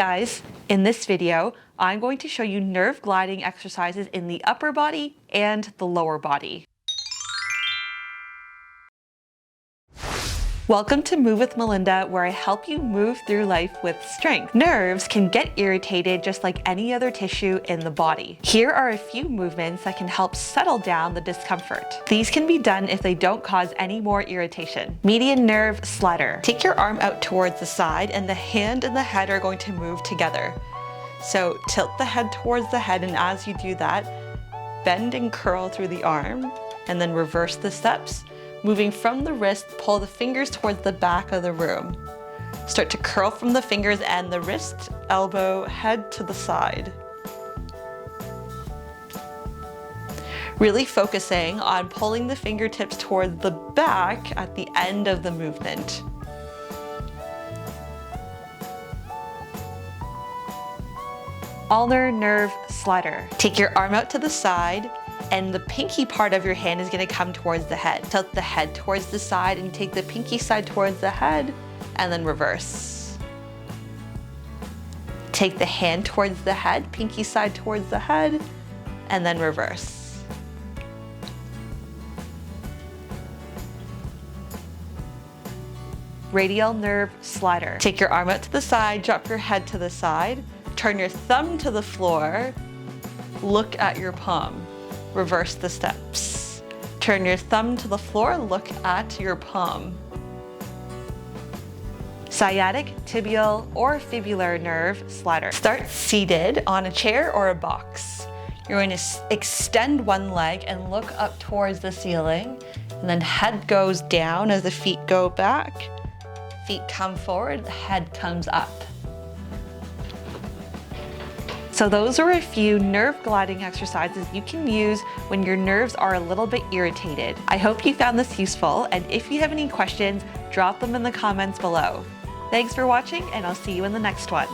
guys, in this video, I'm going to show you nerve gliding exercises in the upper body and the lower body. Welcome to Move with Melinda, where I help you move through life with strength. Nerves can get irritated just like any other tissue in the body. Here are a few movements that can help settle down the discomfort. These can be done if they don't cause any more irritation. Median nerve slider. Take your arm out towards the side and the hand and the head are going to move together. So tilt the head towards the head, and as you do that, bend and curl through the arm and then reverse the steps. Moving from the wrist, pull the fingers towards the back of the room. Start to curl from the fingers and the wrist, elbow, head to the side. Really focusing on pulling the fingertips towards the back at the end of the movement. Ulnar nerve slider. Take your arm out to the side, and the pinky part of your hand is going to come towards the head. Tilt the head towards the side and take the pinky side towards the head, and then reverse. Take the hand towards the head, pinky side towards the head, and then reverse. Radial nerve slider. Take your arm out to the side, drop your head to the side, turn your thumb to the floor, look at your palm. Reverse the steps. Turn your thumb to the floor, look at your palm. Sciatic, tibial, or fibular nerve slider. Start seated on a chair or a box. You're going to extend one leg and look up towards the ceiling, and then head goes down as the feet go back. Feet come forward, the head comes up. So those are a few nerve gliding exercises you can use when your nerves are a little bit irritated. I hope you found this useful, and if you have any questions, drop them in the comments below. Thanks for watching, and I'll see you in the next one.